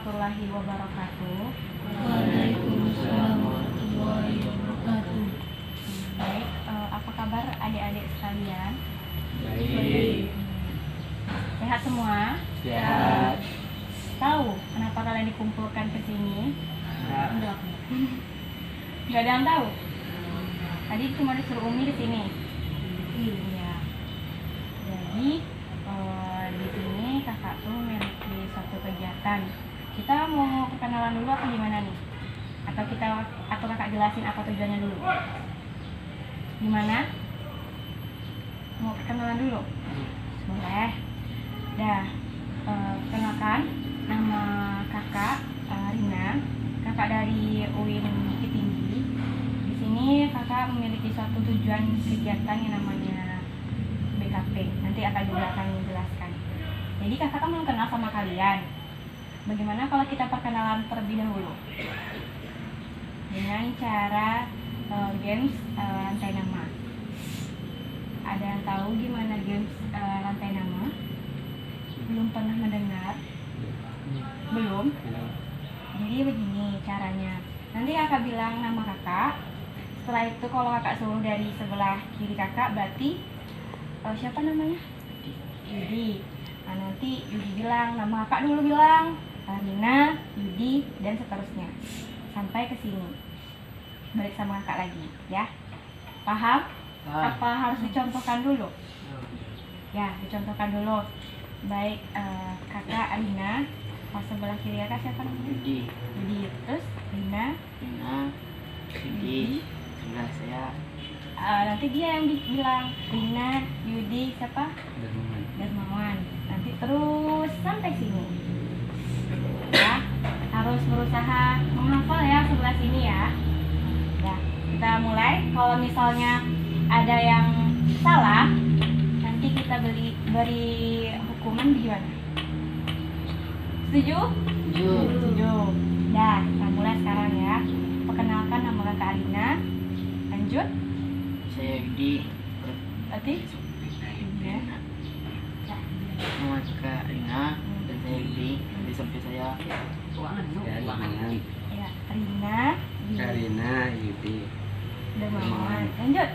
warahmatullahi wabarakatuh. Waalaikumsalam warahmatullahi wabarakatuh. Baik, apa kabar adik-adik sekalian? Baik. Sehat semua? Sehat. Tahu kenapa kalian dikumpulkan ke sini? Enggak. Nggak ada yang tahu? Tadi cuma disuruh Umi di sini. Iya. Jadi di sini kakak tuh memiliki suatu kegiatan. Kita mau perkenalan dulu apa gimana nih? Atau kakak jelasin apa tujuannya dulu? Gimana? Mau perkenalan dulu? Boleh. Dah. Kenalkan, nama kakak Rina. Kakak dari UIN Bukit Tinggi. Di sini kakak memiliki suatu tujuan kegiatan yang namanya BKP. Nanti akan juga akan menjelaskan. Jadi kakak kan belum kenal sama kalian. Bagaimana kalau kita perkenalan terlebih dahulu? Dengan cara games lantai nama. Ada yang tahu gimana games lantai nama? Belum pernah mendengar? Belum? Jadi begini caranya. Nanti kakak bilang nama kakak. Setelah itu kalau kakak suruh dari sebelah kiri kakak, berarti siapa namanya? Yudi. Nah, nanti Yudi bilang, nama kakak dulu bilang Rina, Yudi, dan seterusnya sampai ke sini. Balik sama kakak lagi, ya. Paham? Apa harus dicontohkan dulu? Ya, dicontohkan dulu. Baik, kakak Rina. Pas sebelah kiri kakak siapa namanya? Yudi. Yudi. Terus Rina, Yudi. Sebelah saya. Nanti dia yang bilang Rina, Yudi, siapa? Darmawan. Nanti terus sampai sini. Ya, harus berusaha menghafal ya sebelah sini ya. Ya, kita mulai. Kalau misalnya ada yang salah, nanti kita beri hukuman gimana? Setuju? Setuju. Dah, kita mulai sekarang ya. Perkenalkan nama kakak Alina. Lanjut. Saya Yudi. Berarti? Ya. Nama kakak Rina dan saya Yudi. Nanti sampai saya. Ya, Rina, Karina, Yudi, Darmawan. Lanjut.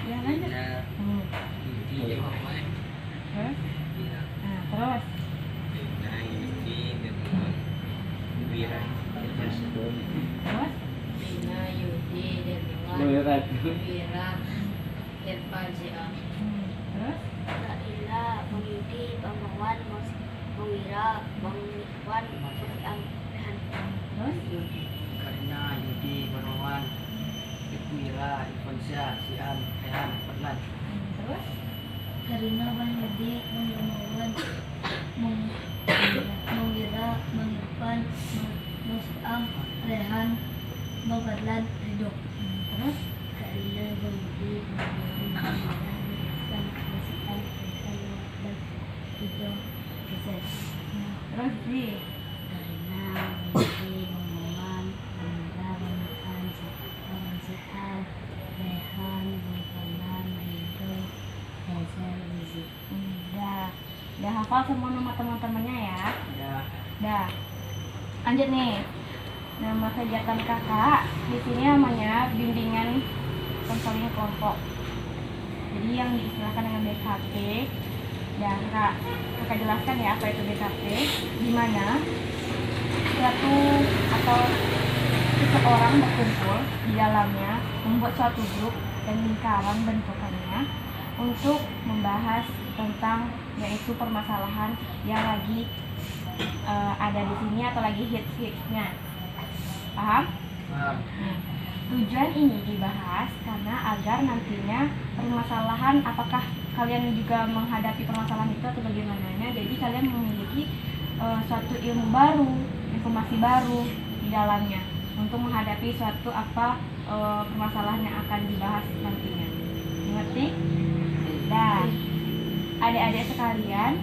Ya, lanjut. Terus? Nah, terus. Terus? Rina, Yudi, Darmawan, Wira, Irfazia. Terus? Kak Lila, Bang Yudi, Bang Mawan, Bang Wira, Bang Iwan, Bang Rehan. Terus? Karina, Yudi, Barmawan, Wira, Irfansyah, Sian, Rehan, Fadlan. Terus? Karina, Bang Yudi, Bang Darmawan, Bang Wira, Bang Irfan, Bang Siam, Rehan, Bang Fadlan, Ridho. Terus? Karina, Bang Yudi, Bang Darmawan, Bang Wira, Bang Siam, Rehan, Bang Ridho, Rizal. Terus di Karina, Bang Yudi, Bang Darmawan, Bang Wira, Bang Irfan, Bang Siam, Rehan, Bang Fadlan, Ridho, Rizal, Rizal. Udah hafal semua nama teman-temannya ya. Ya. Dah. Lanjut nih. Nama kegiatan kakak di sini namanya bimbingan konseling kelompok. Jadi yang diistilahkan dengan BKP. Dan kakak jelaskan ya apa itu BKP. Di mana suatu atau seseorang berkumpul di dalamnya membuat suatu grup dan lingkaran bentukannya untuk membahas tentang yaitu permasalahan yang lagi ada di sini atau lagi hits-hitsnya. Paham? Paham. Tujuan ini dibahas karena agar nantinya permasalahan, apakah kalian juga menghadapi permasalahan itu atau bagaimananya, jadi kalian memiliki suatu ilmu baru, informasi baru di dalamnya untuk menghadapi suatu permasalahan yang akan dibahas nantinya. Mengerti? Dan adik-adik sekalian,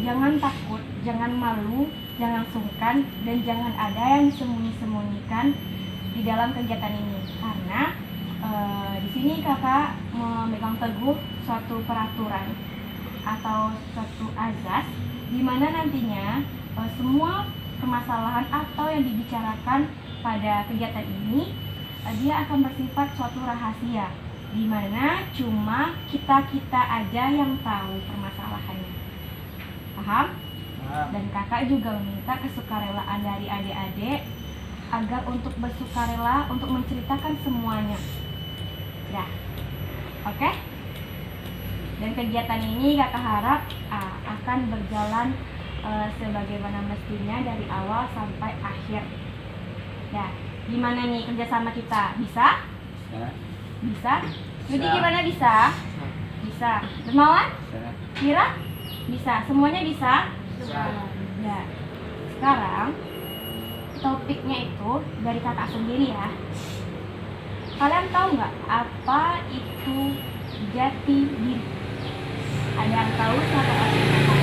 jangan takut, jangan malu, jangan sungkan, dan jangan ada yang disembunyi-sembunyikan di dalam kegiatan ini. Karena di sini kakak memegang teguh suatu peraturan. atau suatu azas di mana nantinya semua permasalahan atau yang dibicarakan pada kegiatan ini dia akan bersifat suatu rahasia di mana cuma kita aja yang tahu permasalahannya. Paham? Dan kakak juga meminta kesukarelaan dari adik-adik agar untuk bersukarela untuk menceritakan semuanya. Ya, oke? Dan kegiatan ini kakak harap akan berjalan sebagaimana mestinya dari awal sampai akhir. Ya, gimana nih kerjasama kita? Bisa? Bisa. Bisa? Yudi gimana bisa? Bisa. Dermawan? Bisa. Kira? Bisa. Semuanya bisa? Ya. Sekarang topiknya itu dari kakak sendiri ya. Kalian tahu nggak apa itu jati diri? Ada yang tahu siapa artinya itu?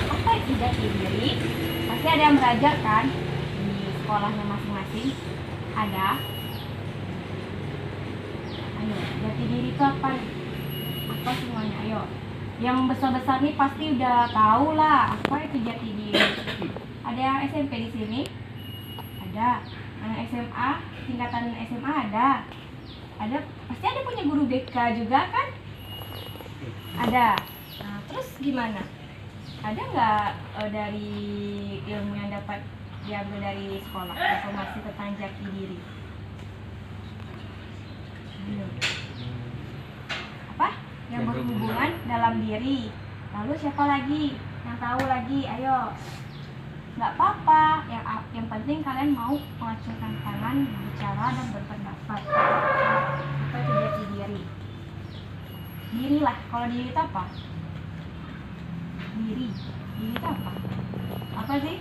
Apa itu jati diri? Pasti ada yang belajar kan di sekolahnya masing-masing. Ada. Ayo, jati diri itu apa? Apa semuanya? Ayo. Yang besar-besar nih pasti udah tahu lah apa itu jati diri. Ada yang SMP di sini? Ada. Yang SMA, tingkatan SMA ada. Ada, pasti ada punya guru BK juga kan? Ada. Nah, terus gimana? Ada nggak dari ilmu yang dapat diambil dari sekolah informasi tentang jati diri? Ayo. Apa? Yang berhubungan dalam diri. Lalu siapa lagi yang tahu lagi? Ayo. Nggak apa-apa. Yang penting kalian mau mengacungkan tangan, bicara dan berpendapat. Apa itu jati diri? Diri lah. Kalau diri itu apa? Diri itu apa? Apa sih?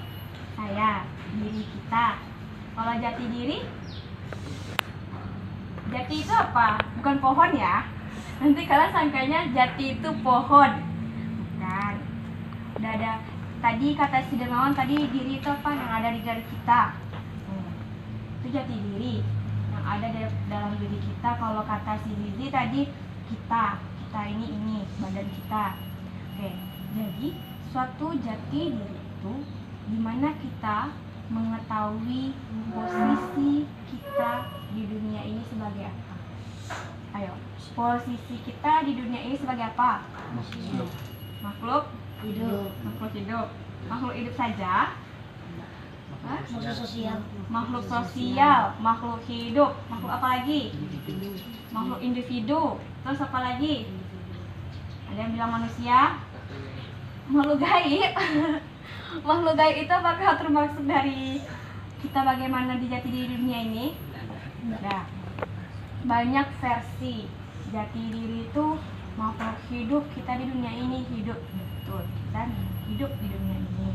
Saya, diri kita. Kalau jati diri? Jati itu apa? Bukan pohon ya. Nanti kalian sangkanya jati itu pohon. Bukan. Udah ada. Tadi kata si Dermawan tadi diri itu apa? Yang ada di diri kita. Itu jati diri. Yang ada dalam diri kita. Kalau kata si Zizi tadi kita ini badan kita. Oke. Jadi suatu jati diri itu dimana kita mengetahui posisi kita di dunia ini sebagai apa. Ayo, posisi kita di dunia ini sebagai apa? Makhluk hidup. Makhluk hidup. Makhluk hidup saja? Hah? Makhluk sosial, makhluk hidup, makhluk apa lagi? Makhluk individu. Terus apa lagi? Ada yang bilang manusia? Makhluk gaib. Makhluk gaib itu apakah termasuk dari kita bagaimana di jati diri dunia ini? Nah, banyak versi jati diri itu makhluk hidup kita di dunia ini hidup betul kita hidup di dunia ini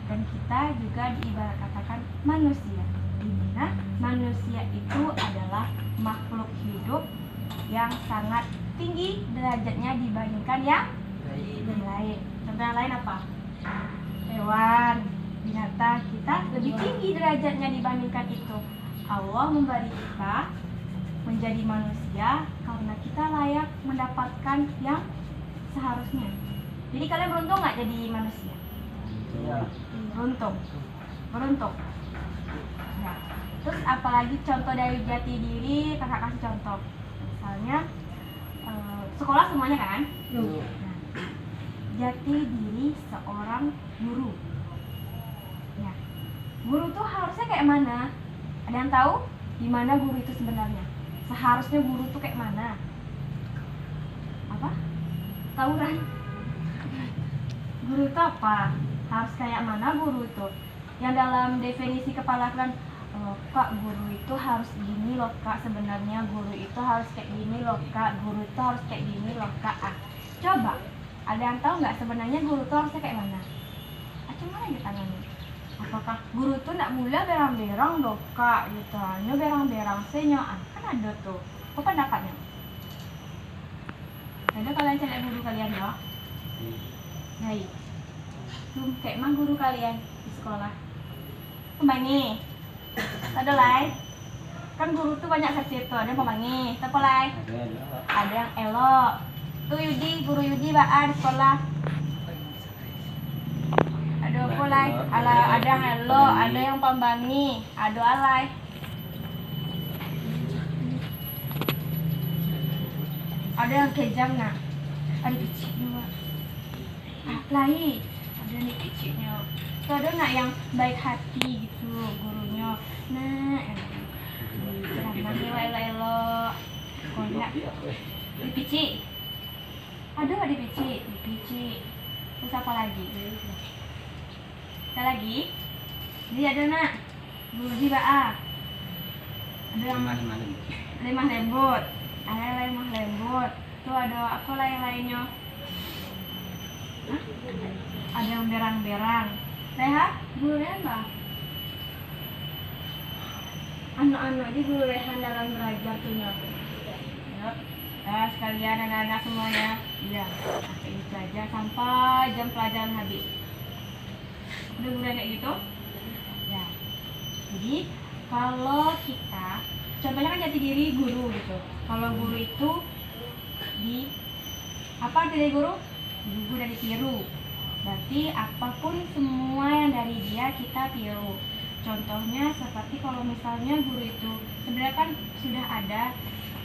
dan kita juga diibarat katakan manusia di mana manusia itu adalah makhluk hidup yang sangat tinggi derajatnya dibandingkan yang lain. Contoh yang lain apa? Hewan, binatang kita lebih tinggi derajatnya dibandingkan itu. Allah memberi kita menjadi manusia karena kita layak mendapatkan yang seharusnya. Jadi kalian beruntung nggak jadi manusia? Beruntung. Nah, terus apalagi contoh dari jati diri, kakak kasih contoh. Misalnya sekolah semuanya kan? Nah, jati diri seorang guru. Ya, guru tuh harusnya kayak mana? Ada yang tahu gimana guru itu sebenarnya? Seharusnya guru tuh kayak mana? Apa? Tahu kan? Guru itu apa? Harus kayak mana guru itu? Yang dalam definisi kepala kalian, Kak, guru itu harus gini loh Kak. Sebenarnya guru itu harus kayak gini loh Kak. Guru itu harus kayak gini loh Kak. Coba, ada yang tahu nggak sebenarnya guru itu harusnya kayak mana? Cuma aja tangannya. Apakah guru itu nggak mulai berang-berang loh Kak? Gitu, hanya berang-berang senyoan. Kan ada tuh. Apa pendapatnya? Ada kalian cari guru kalian loh? Baik. Tuh, kayak mana guru kalian di sekolah? Pembangi. Ada lain. Kan guru tuh banyak seksi itu. Ada yang pembangi. Apa lain? Ada yang elok. Tuh Yudi, guru Yudi baa di sekolah. Ada apa lai? Ada yang hello, ada yang pambangi, ada alay. Ada yang kejam nak. Ada kecil juga. Lai, ada nih kecilnya. Tuh ada nak yang baik hati gitu gurunya. Nah, ceramah elo-elo. Konak. Di pici. Ada di pici, di pici. Terus apa lagi? Ada lagi? Jadi ada nak. Guru di baa. Ada yang lemah lembut. Ada lemah lembut. Tuh ada apa lain-lainnya? Hah? Ada yang berang-berang. Rehat, guru Rehan bang. Anak-anak di guru Rehan dalam belajar tuh nyok. Yuk. Nah, sekalian anak-anak semuanya. Iya. Pakai itu aja sampai jam pelajaran habis. Udah guru kayak gitu? Ya. Jadi kalau kita, contohnya kan jati diri guru gitu. Kalau guru itu di apa arti dari guru? Guru dari tiru. Berarti apapun semua yang dari dia kita tiru. Contohnya seperti kalau misalnya guru itu sebenarnya kan sudah ada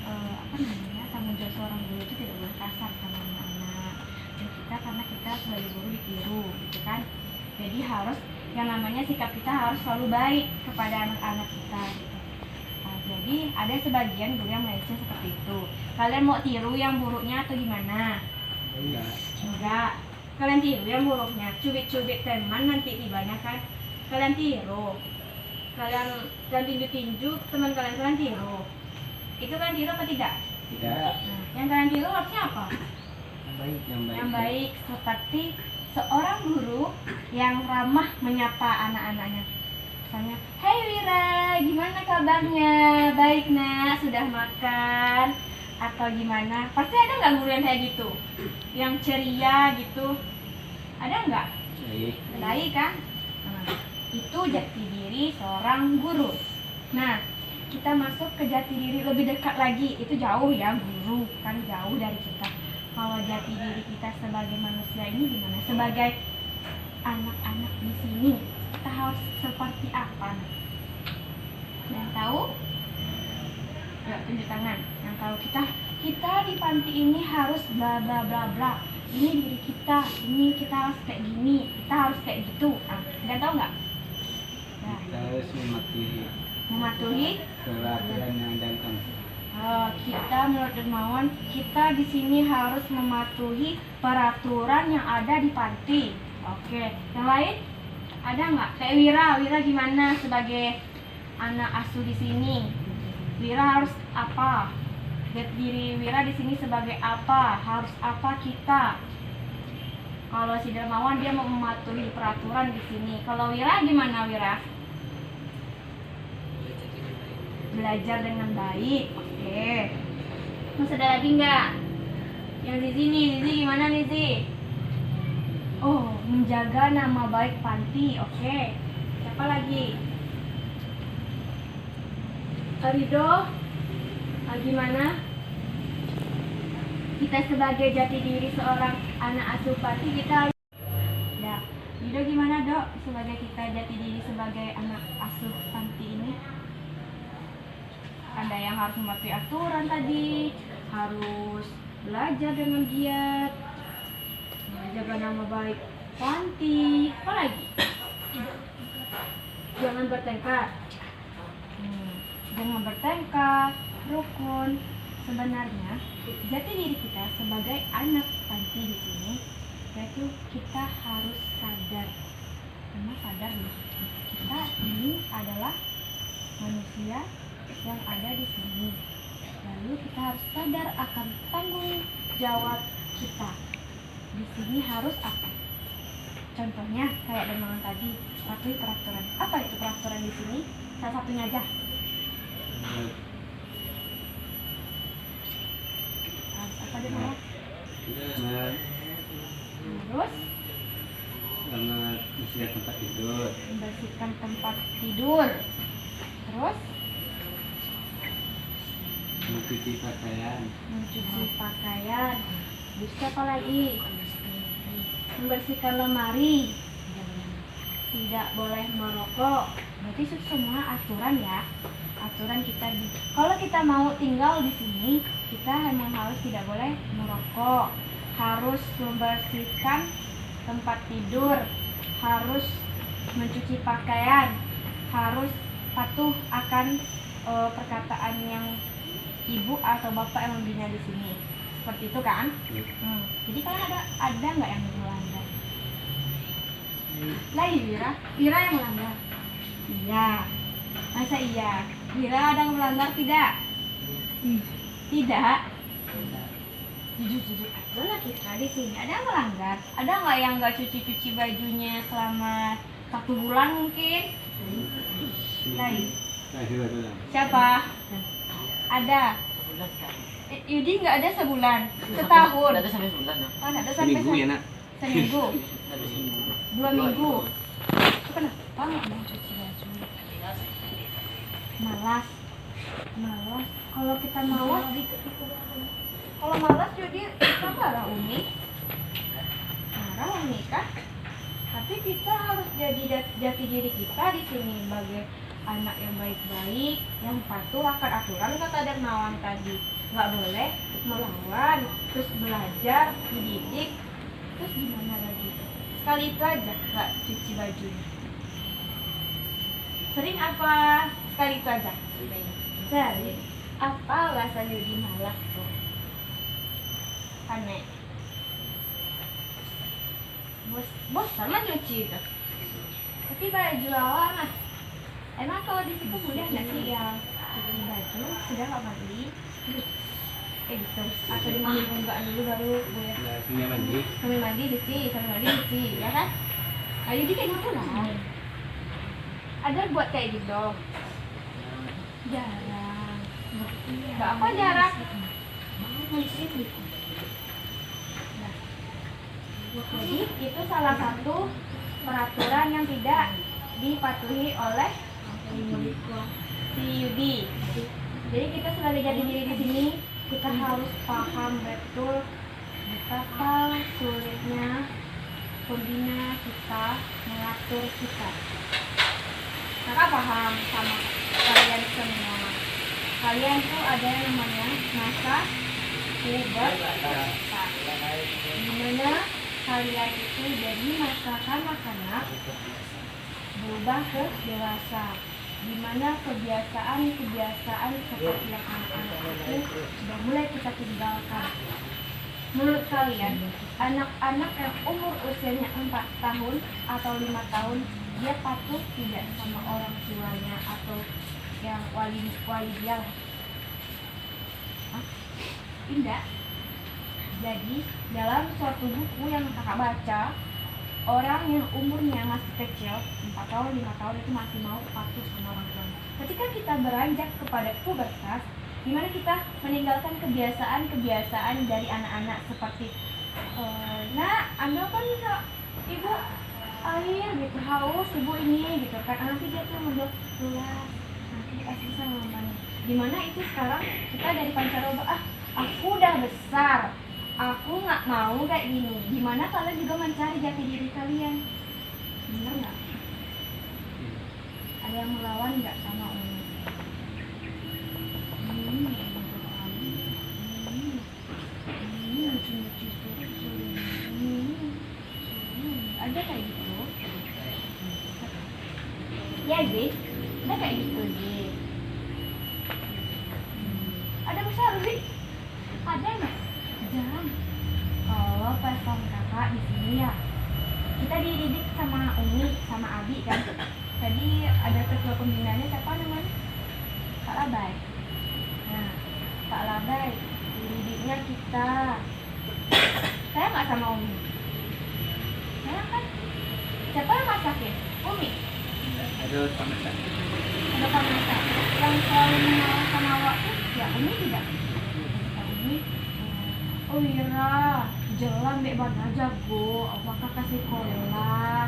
apa namanya tanggung jawab seorang guru itu tidak boleh kasar sama anak-anak. Dan kita karena kita sebagai guru ditiru, gitu kan? Jadi harus yang namanya sikap kita harus selalu baik kepada anak-anak kita. Gitu. Nah, jadi ada sebagian guru yang meleceh seperti itu. Kalian mau tiru yang buruknya atau gimana? Enggak. Kalian tiru yang buruknya, cubit-cubit teman nanti tibanya kan. Kalian tiru. Kalian tinju-tinju teman kalian tiru. Itu kan tiru apa tidak? Tidak. Nah, yang kalian tiru harusnya apa? Yang baik seperti seorang guru yang ramah menyapa anak-anaknya. Misalnya, "Hai Wira, gimana kabarnya? Baik nak, sudah makan?" Atau gimana? Pasti ada nggak guru yang kayak gitu? Yang ceria gitu? Ada nggak? Baik kan? Nah, itu jati diri seorang guru. Nah, kita masuk ke jati diri lebih dekat lagi. Itu jauh ya, guru kan jauh dari kita. Kalau jati diri kita sebagai manusia ini gimana? Sebagai anak-anak di sini, kita harus seperti apa? Yang tahu? Ya, tunjuk tangan. Yang tahu kita di panti ini harus bla bla bla bla. Ini diri kita, ini kita harus kayak gini, kita harus kayak gitu. Kalian tahu nggak? Nah, Kita harus mematuhi peraturan yang ada. Kita menurut Dermawan, kita di sini harus mematuhi peraturan yang ada di panti. Oke, yang lain ada nggak? Kayak Wira gimana sebagai anak asuh di sini? Wira harus apa? Lihat diri Wira di sini sebagai apa? Harus apa kita? Kalau si Dermawan dia mau mematuhi peraturan di sini. Kalau Wira gimana Wira? Belajar dengan baik. Oke. Masih ada lagi nggak? Yang di sini, Lizi gimana Lizi? Oh, menjaga nama baik panti. Oke. Siapa lagi? Rido, gimana? Kita sebagai jati diri seorang anak asuh panti kita. Ya, Rido gimana Dok? Sebagai kita jati diri sebagai anak asuh panti ini? Ada yang harus mematuhi aturan tadi, harus belajar dengan giat, menjaga nama baik panti, apa lagi? Jangan bertengkar. Jangan bertengkar, rukun. Sebenarnya jati diri kita sebagai anak panti di sini, yaitu kita harus sadar. Karena sadar nih, kita ini adalah manusia yang ada di sini. Lalu kita harus sadar akan tanggung jawab kita. Di sini harus apa? Contohnya kayak Dermawan tadi, patuhi peraturan. Apa itu peraturan di sini? Salah satunya aja. Apa Dermawan? Terus membersihkan tempat tidur. Membersihkan tempat tidur. Terus Mencuci pakaian. mencuci pakaian. Habis itu apa lagi? Membersihkan lemari. Tidak boleh merokok. Berarti itu semua aturan ya. Aturan kita kalau kita mau tinggal di sini, kita memang harus tidak boleh merokok. Harus membersihkan tempat tidur, harus mencuci pakaian, harus patuh akan perkataan yang ibu atau bapak yang membina di sini. Seperti itu kan? Jadi kalian ada nggak yang melanggar? Lah Wira yang melanggar. Iya. Masa iya? Wira ada yang melanggar tidak? Tidak. Jujur aja lah kita di sini. Ada yang melanggar? Ada nggak yang nggak cuci bajunya selama 1 bulan mungkin? Lain. Siapa? Ada. Sebulan kan. Yudi nggak ada sebulan, setahun. Nggak ada sampai sebulan ya. Oh, nggak ada sampai Seminggu ya nak. seminggu, Nggak ada seminggu. 2 minggu. Itu kenapa nggak mau cuci baju? Malas. Kalau kita malas, kalau malas jadi kita marah Umi. Marah Umi kan? Tapi kita harus jadi jati diri kita di sini sebagai anak yang baik-baik, yang patuh akan aturan kata Dermawan tadi. Nggak boleh melawan, terus belajar, dididik, terus gimana lagi? Sekali itu aja nggak cuci bajunya. Sering apa? Sekali itu aja. Sering. Apa alasan Yudi malas tuh? Aneh. Bos sama nyuci itu. Tapi baju awal mas. Emang kalau di situ mudah nggak sih yang cuci baju sudah nggak mandi? Gitu. Atau dimandi enggak dulu baru gue Nah, sini mandi. sambil mandi cuci, ya kan? Ayo di kayak gitu lah. Ada buat kayak gitu. Jarang. Nggak apa jarang? Jadi itu salah satu peraturan yang tidak dipatuhi oleh si Yudi. Jadi kita sebagai jati diri di sini kita harus paham betul betapa sulitnya pembina kita mengatur kita. Kakak paham sama kalian semua. Kalian tuh ada yang namanya masa pubertas. Dimana kalian itu jadi masa kanak-kanak berubah ke dewasa, dimana kebiasaan seperti yang anak-anak itu sudah mulai kita tinggalkan. Menurut kalian, anak-anak yang umur usianya 4 tahun atau 5 tahun, dia patuh tidak sama orang tuanya atau yang wali dia? Tidak. Jadi dalam suatu buku yang kakak baca, orang yang umurnya masih kecil 4 tahun, 5 tahun itu masih mau patuh sama orang tuanya. Ketika kita beranjak kepada pubertas, dimana kita meninggalkan kebiasaan-kebiasaan dari anak-anak seperti nak, ambilkan ibu air gitu, haus ibu ini gitu kan, nanti dia tuh mau gelas, nanti dikasih sama mamanya. Dimana itu sekarang kita dari pancaroba, aku udah besar, aku nggak mau kayak gini. Dimana kalian juga mencari jati diri kalian, bener nggak? Ada yang melawan nggak sama Umi? Ada kayak gitu? Ya Zi, ada kayak gitu Zi. Ada besar Zi? Ada nggak? Jangan. Kalau pas sama kakak di sini ya, kita dididik sama Umi, sama Abi kan. Tadi ada ketua pembinanya siapa namanya? Kak Labai. Nah, Kak Labai dididiknya kita. Saya nggak sama Umi. Saya kan. Siapa yang masakin? Umi. Ada pamasan. Ada pamasan. Yang selalu mengalah sama awak tuh ya Umi tidak. Umi. Oh Wira, jalan bek bana jago. Apakah kasih sekolah?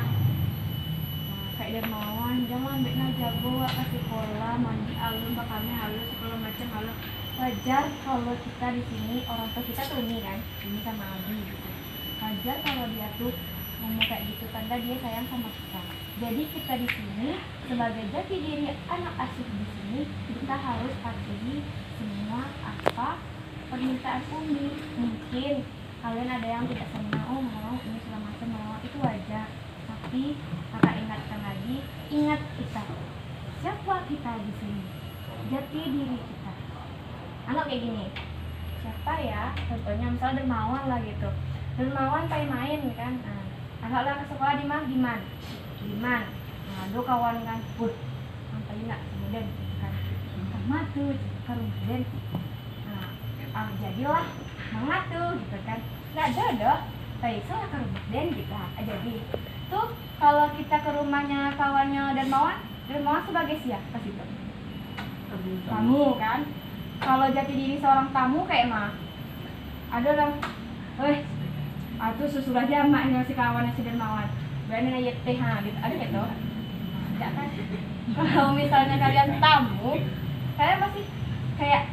Kayak Dermawan, jangan bek na jago, kasih sekolah, mandi alun, bakalnya halus, segala macam halus. wajar kalau kita di sini orang tua kita tuh Umi kan, Umi sama Abi gitu. Wajar kalau dia tuh ngomong kayak gitu tanda dia sayang sama kita. Jadi kita di sini sebagai jati diri anak asuh di sini kita harus patuhi semua apa permintaan Umi. Mungkin kalian ada yang tidak senang, oh mau ini segala macam mau, itu wajar. Tapi kakak ingatkan lagi, ingat kita siapa kita di sini, jati diri kita. Anggap kayak gini, siapa ya? Contohnya misalnya dermawan lah gitu. Dermawan pengen main kan, nah, anggaplah ke sekolah di mana? Diman. Nah, do kawan kan, sampai nak kemudian kan, sama tuh kemudian. Nah, jadilah semangat tuh gitu kan. Nggak jodoh, tapi salah kemudian kita jadi. Tuh kalau kita ke rumahnya kawannya dermawan sebagai siapa situ? Kamu kan. Kalau jati diri seorang tamu kayak mah ada orang, atuh susul aja emaknya si kawannya si dermawan, berani aja teh gitu, ada gitu. Tidak kan? Kalau misalnya kalian tamu, kalian masih kayak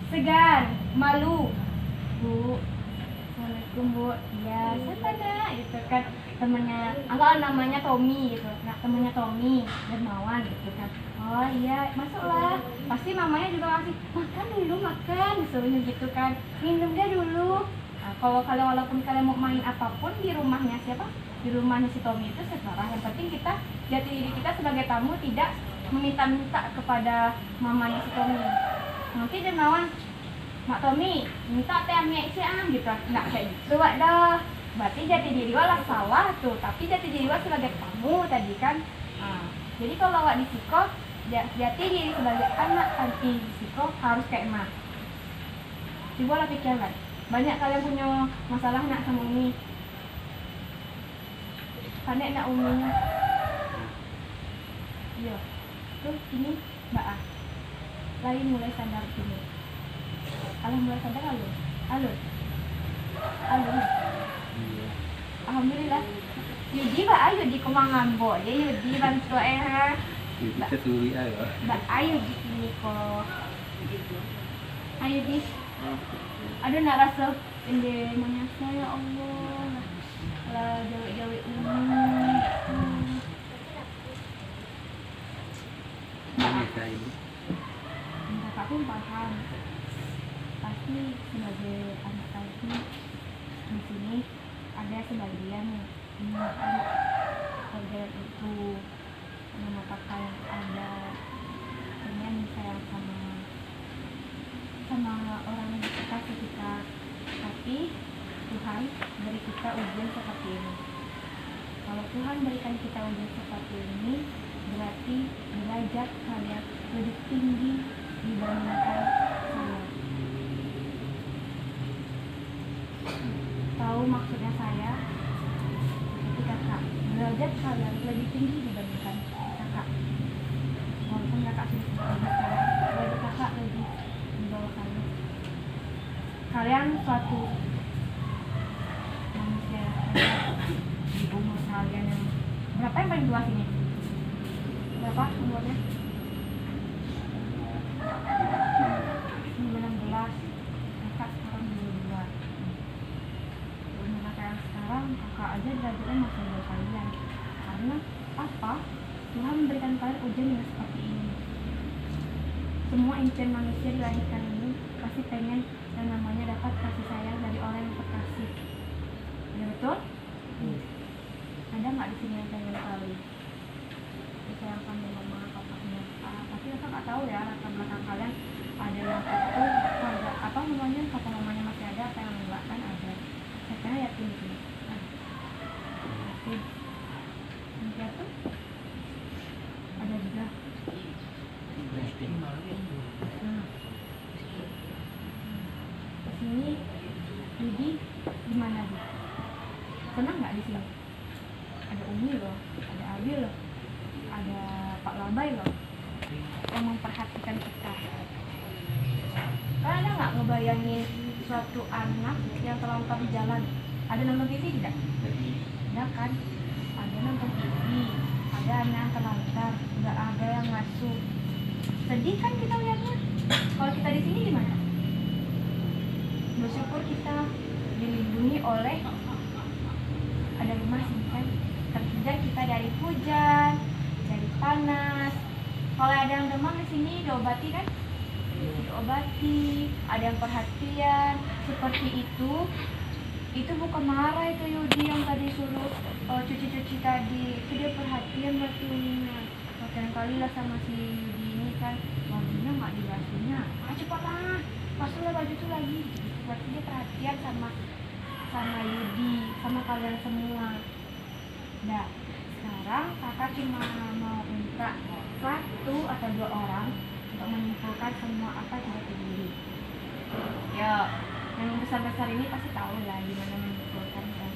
segan, malu. Bu, assalamualaikum bu, ya siapa ada gitu kan, temennya, anggap namanya Tommy gitu, nah temennya Tommy dermawan gitu kan. Oh iya, masuklah. Pasti mamanya juga kasih makan dulu, makan, disuruhnya gitu kan. Minum dia dulu. Nah, kalau kalian walaupun kalian mau main apapun di rumahnya siapa? Di rumahnya si Tommy itu sekarang. Yang penting kita jati diri kita sebagai tamu tidak meminta-minta kepada mamanya si Tommy. Nanti dia nawan, Mak Tommy, minta teh ame gitu. Nggak kayak gitu, Wak dah. Berarti jati diri walah salah tuh. Tapi jati diri wak sebagai tamu tadi kan. Nah, jadi kalau wak di Siko, jati diri sebagai anak anti risiko harus kayak emak. Coba lah pikirkan, banyak kalian punya masalah nak sama Umi, panik nak Uminya. Iya, tuh ini Mbak A lain mulai sadar sini. Kalau mulai sadar alur. Alhamdulillah. Yudi Mbak A, Yudi kemangan bo, ya Yudi bantu Kita suri ayo. Mbak ayo di sini kok. Ayo di. Aduh nak rasa ende menyasa ya Allah. Lah jauh-jauh ini. Bisa ibu. Kakak pun paham. Pasti sebagai anak tadi di sini ada sebagian yang mengatakan kerjaan itu mengatakan ada pengen sayang sama orang yang dikasih kita, tapi Tuhan beri kita ujian seperti ini. Kalau Tuhan berikan kita ujian seperti ini, berarti derajat kalian lebih tinggi dibandingkan saya. Tahu maksudnya saya? Ketika Kak, derajat kalian lebih tinggi dibandingkan kakak. Walaupun kakak sudah sekarang, derajat kakak lebih di bawah kalian. Kalian suatu manusia di umur kalian yang berapa yang paling tua sini? Berapa umurnya? 19. Kakak sekarang 22. Umur kakak yang sekarang, kakak aja derajatnya masih di bawah kalian. Karena apa? Tuhan memberikan kalian ujian yang seperti ini. Semua impian manusia dilahirkan ini pasti pengen yang namanya dapat kasih sayang dari orang yang terkasih. Ya betul? Ada nggak di sini yang pengen kali disayangkan dengan mama papanya? Pasti kakak nggak tahu ya latar belakang kalian. Ada yang itu keluarga apa namanya, papa mamanya masih ada, apa yang enggak kan ada. Saya kira yakin gitu. Yakin. Mungkin tuh ada juga. Sini Didi gimana Di? Senang nggak di sini? Ada Umi loh, ada Abi loh, ada Pak Labai loh yang memperhatikan kita. Kalian ada nggak ngebayangin suatu anak yang terlantar di jalan? Ada nonton TV tidak? Ada kan? Ada nonton TV, ada anak yang terlantar, nggak ada yang ngasuh. Sedih kan kita lihatnya? Kalau kita di sini gimana? Bersyukur kita dilindungi oleh ada rumah sini kan, terhindar kita dari hujan, dari panas. Kalau ada yang demam di sini diobati kan? Diobati, ada yang perhatian seperti itu bukan marah itu Yudi yang tadi suruh cuci-cuci tadi, itu dia perhatian berarti Uninya. Perhatian kali lah sama si Yudi ini kan, bajunya nggak dibasuhnya, cepatlah basuhlah baju itu lagi, berarti dia perhatian sama Yudi, sama kalian semua. Nah, sekarang kakak cuma mau minta 1 atau 2 orang untuk menyimpulkan semua apa yang terjadi. Ya, yang besar-besar ini pasti tahu lah gimana menyimpulkan kan.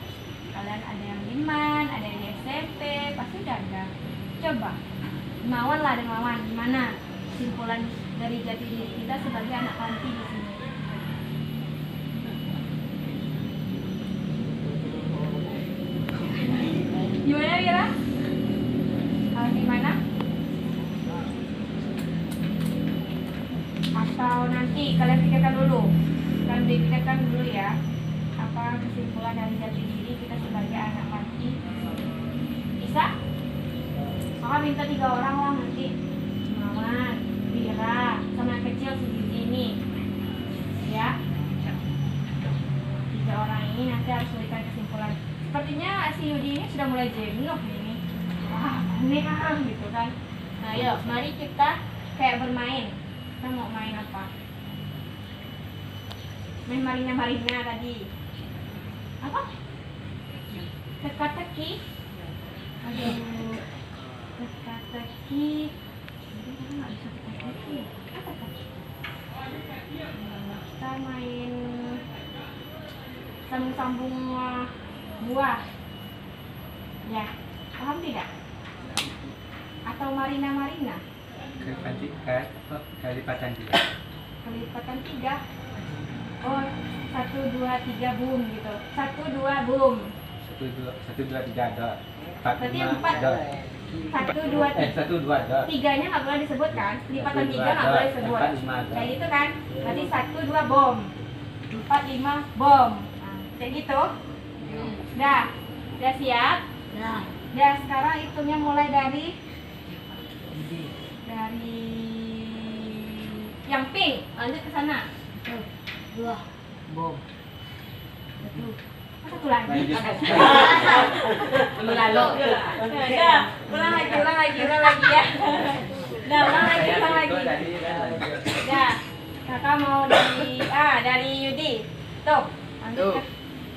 Kalian ada yang di MAN, ada yang di SMP, pasti udah ada. Coba, Dermawan, gimana kesimpulan dari jati diri kita sebagai anak panti di sini? Gimana Wira? Gimana? Atau nanti kalian pikirkan dulu ya, apa kesimpulan dari jati diri kita sebagai anak panti? Bisa? Maka minta 3 orang lah nanti, Mawan, Wira, sama yang kecil di sini, ya. 3 orang ini nanti harus berikan kesimpulan. Sepertinya si Yudi ini sudah mulai jenuh ini. Wah, aneh gitu kan. Nah, yuk, mari kita kayak bermain. Kita mau main apa? Main marina tadi. Apa? Teka-teki. Aduh, teka-teki. Jadi kita nggak bisa teka-teki. Apa tadi? Kita main sambung-sambung buah. Ya, paham tidak? Atau marina? Kelipatan 3. Kelipatan 3. Oh, 1, 2, 3 boom gitu. 1, 2 boom. 1, 2, 3 ada. 4, Berarti 5 4. ada. 1, 2, 3. 1, 2 ada. 3-nya nggak boleh disebut kan? Lipatan 1, 2 3 nggak ada. boleh disebut. 4, 5 ada. Kayak gitu kan? Berarti 1, 2 bom. 4, 5 bom. Nah, kayak gitu. Dah siap? Dah. Dah, sekarang hitungnya mulai dari yang pink, lanjut ke sana. 2. Bom. Satu lagi. Lanjut. Lalu. Udah, ulang lagi ya. Udah, ulang lagi. Udah. Kakak mau dari Yudi. Tuh, lanjut ke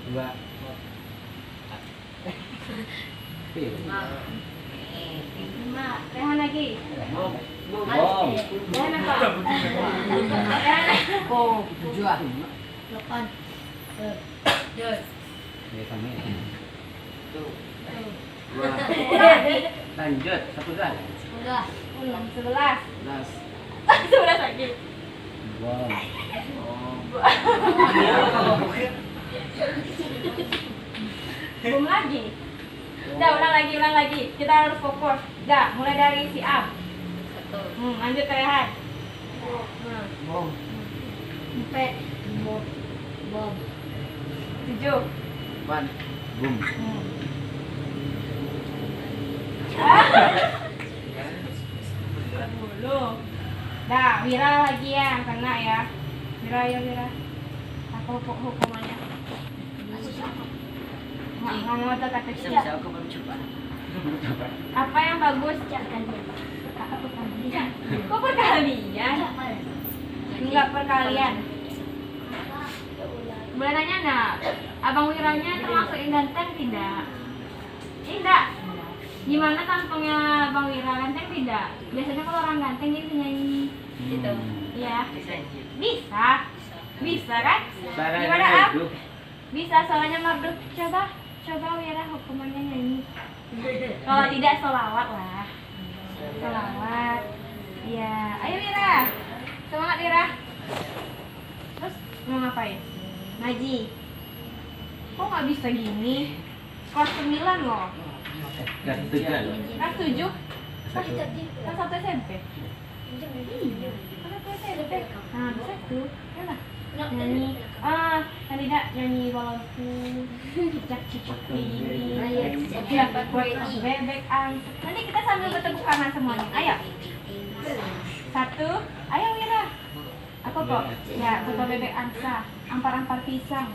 2. lima. Rehan lagi. Bom. Rehan apa? Rehan. Bom. 7. 8. Ya kami. Udah. Lanjut. 11. 11. 11. 11 lagi. Bom. Belum lagi. Udah, ulang lagi. Kita harus fokus. Udah, mulai dari si Am. Lanjut ke Rehan. Bom. 4. Bom. 7. 8. Boom. Dah, Wira lagi ya yang kena ya. Wira. Apa hukumannya? Nggak mau teka-teki ya? Bisa aku belum coba. Apa yang bagus? Kok perkalian? Enggak perkalian. Boleh nanya nak? Abang Wiranya termasuk yang ganteng tidak? Tidak. Gimana tampangnya Bang Wira, ganteng tidak? Biasanya kalau orang ganteng dia bisa nyanyi gitu. Iya. Bisa kan? Gimana Am? Bisa, suaranya merdu. Coba Wira hukumannya nyanyi. Kalau tidak selawat lah. Selawat. Iya. Ayo Wira. Semangat Wira. Terus mau ngapain? Ngaji. Kok nggak bisa gini? Kelas 9 loh. Kelas 7. Kelas 7? Kan 1 SMP. Nah, bisa tuh. Yalah. Nyanyi. Tidak nyanyi walaupun cicak-cicak di potong bebek angsa. Nanti kita sambil bertepuk tangan semuanya. Ayo. 1. Ayo Wira. Apa kok? Ya, potong bebek angsa. Ampar-ampar pisang.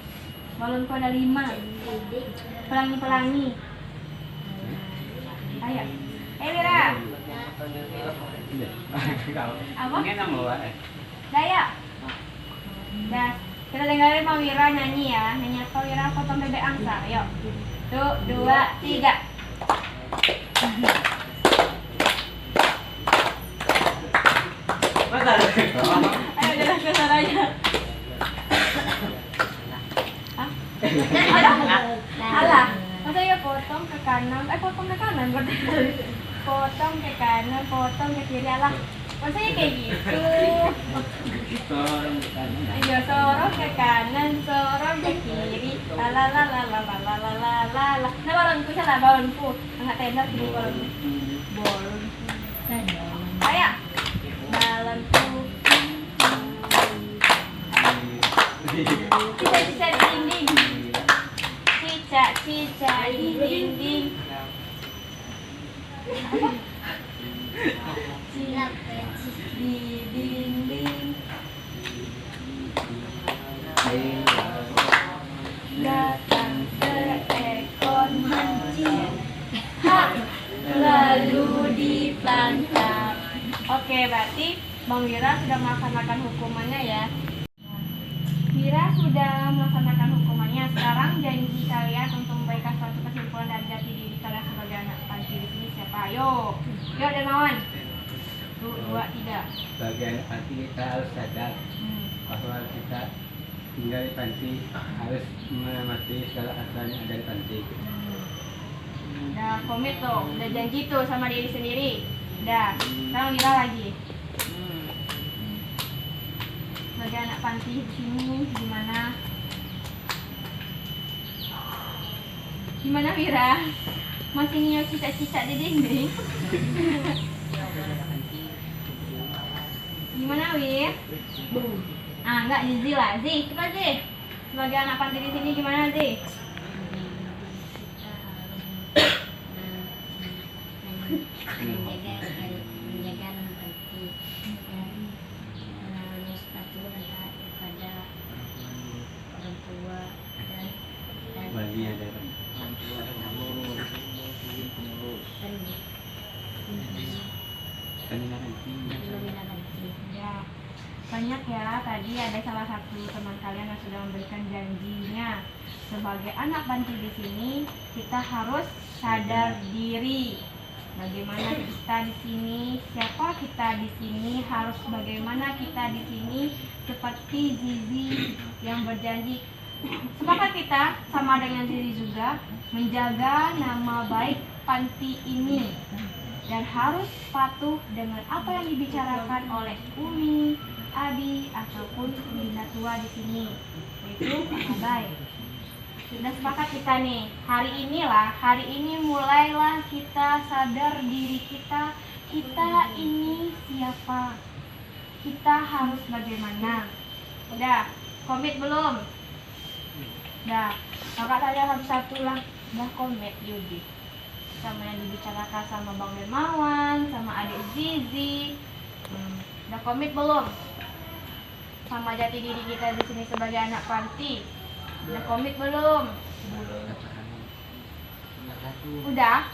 Balonku ada 5. Pelangi-pelangi. Ayo. Wira. Apa? Mungkin nama Daya. Dah. Kita dengerin Pak Wira nyanyi ya. Nyanyi apa Wira? Potong bebek angsa. Ayo. 1, 2, 3. Ayo jalan ke sananya. Hah? Alah. Masa ya potong ke kanan? Potong ke kanan berarti. Potong ke kanan, potong ke kiri. Alah. Maksudnya kayak gitu. Iya, sorong ke kanan, sorong ke kiri. Lalalalalalalalalala. Nah, balonku salah, balonku. Enggak tender gini balonku. Balonku. Ayo. Balonku. Cicak-cicak di dinding. Cicak-cicak di dinding. Silap Di dinding. Datang seekor mancing, lalu ditangkap. Oke, berarti Bang Wira sudah melaksanakan hukumannya ya. Wira sudah melaksanakan hukumannya. Sekarang janji kalian untuk memberikan suatu kesimpulan dari jati diri kalian sebagai anak panti di sini siapa? Ayo, yuk Dermawan. 1, 2, 3. Bagian panti kita harus sadar bahwa kita tinggal di panti harus mengamati segala aturan yang ada di panti. Udah komit tuh, udah janji tuh sama diri sendiri. Udah, sekarang Wira lagi. Sebagai anak panti di sini gimana? Gimana Wira? Masih niat cicak-cicak di dinding? Gimana Wir? Enggak Zizi lah. Zi, coba Zi. Sebagai anak panti di sini gimana Zi? menjaga empati dan patuh kepada orang tua dan Bagian dari Ya, banyak ya. Tadi ada salah satu teman kalian yang sudah memberikan janjinya. Sebagai anak panti di sini, kita harus sadar diri. Bagaimana kita di sini, siapa kita di sini, harus bagaimana kita di sini, seperti Zizi yang berjanji. Sepakat kita sama dengan Zizi juga menjaga nama baik panti ini dan harus patuh dengan apa yang dibicarakan oleh Umi, Abi ataupun bina tua di sini, yaitu Pak Abai. Sudah sepakat kita nih, hari ini mulailah kita sadar diri kita ini siapa, kita harus bagaimana. Udah, komit belum? Udah, kakak tadi harus satu lah, udah komit Yudi sama yang dibicarakan sama Bang Dermawan, sama adik Zizi. Udah komit belum? Sama jati diri kita di sini sebagai anak panti. Udah komit belum? Udah?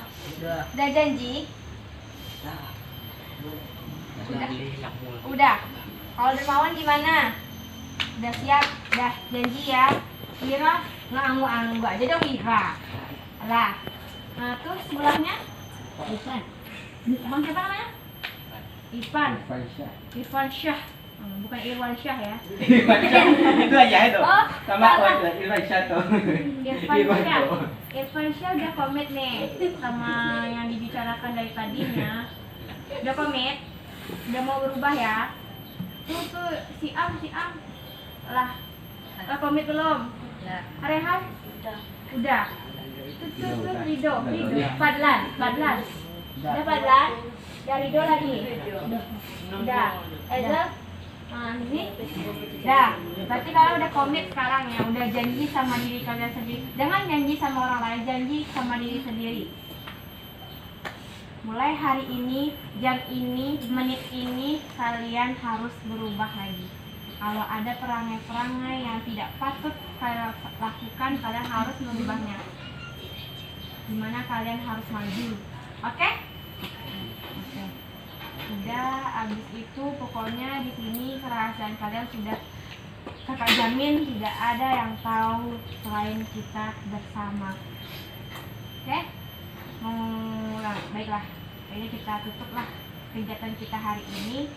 Udah janji? Udah. Kalau Dermawan gimana? Udah siap? Udah janji ya? Wira nganggu-anggu aja dong Wira. Lah. Nah tuh sebelahnya Irfan. Bang siapa namanya? Irfan Syah. Bukan Irwan Syah ya. Itu aja itu. Oh, Sama salah. Irfan Syah tuh. Irfan Syah udah komit nih sama yang dibicarakan dari tadinya. Udah komit, udah mau berubah ya. Tuh si Am lah. Udah komit belum? Rehan? Udah. Tuh Rido. Fadlan. Udah Fadlan? Dari do lagi. Udah. Ezel. Ini. Dah. Berarti kalian udah komit sekarang ya, udah janji sama diri kalian sendiri. Jangan janji sama orang lain, janji sama diri sendiri. Mulai hari ini, jam ini, menit ini, kalian harus berubah lagi. Kalau ada perangai-perangai yang tidak patut kalian lakukan, kalian harus merubahnya. Dimana kalian harus maju. Oke? Oke. Udah, abis itu pokoknya di sini kerahasiaan kalian sudah kakak jamin tidak ada yang tahu selain kita bersama. Oke? Baiklah, kayaknya kita tutuplah kegiatan kita hari ini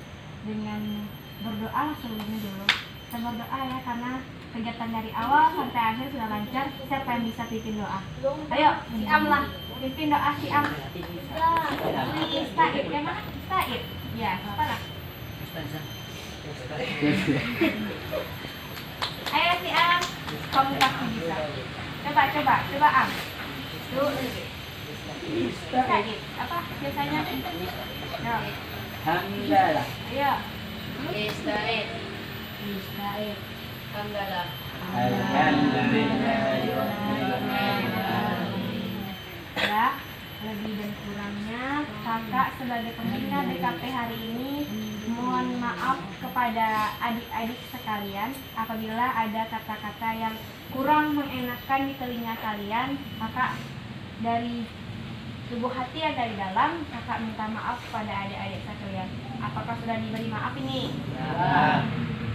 dengan berdoa sebelumnya dulu. Kita berdoa ya, karena kegiatan dari awal sampai akhir sudah lancar. Siapa yang bisa pimpin doa? Ayo, si Am lah, pimpin doa si Am. Istaib, yang mana? Istaib. Ya, apa lah? Ayo si Am, kamu pasti bisa. Coba Am. Tuh. Istaib, apa biasanya? Yo. Hamdalah. Ayo. Istaid. Istaib. Hamdalah. Ya, lebih dan kurangnya kakak sebagai pembina BKP hari ini mohon maaf kepada adik-adik sekalian apabila ada kata-kata yang kurang mengenakan di telinga kalian. Kakak dari tubuh hati yang dari dalam, kakak minta maaf kepada adik-adik sekalian. Apakah sudah diberi maaf ini?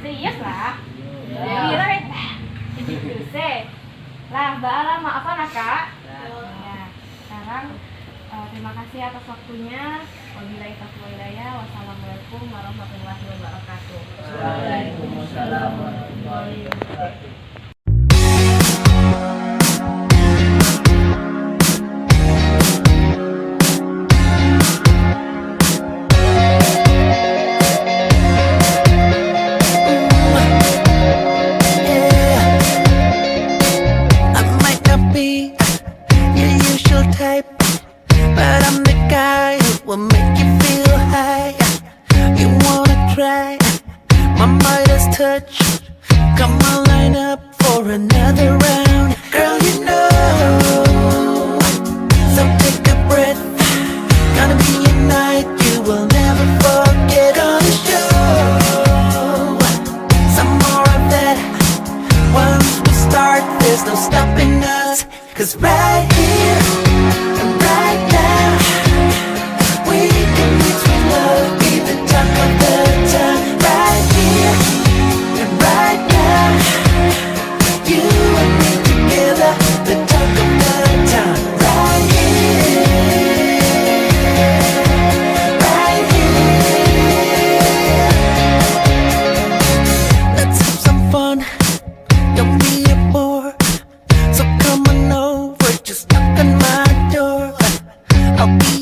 Serius lah. Biro itu sih. Lah, bala maafan kak. Ya, sekarang terima kasih atas waktunya. Wabillahi taufiq wal hidayah. Wassalamualaikum warahmatullahi wabarakatuh. Waalaikumsalam warahmatullahi wabarakatuh. I might not be your usual type, but I'm the guy who will make you feel high. You wanna try my Midas touch? Come on, line up for another round. Girl, you know, so take a breath. Gonna be a night you will never forget. Gonna show some more of that. Once we start, there's no stopping us. 'Cause right here and right now, we can mix with love, be the talk of the town. Right here and right now, you and me together, the talk of the town. Right here, right here. Let's have some fun, don't be a bore. So come on over, just knock on my door. I'll be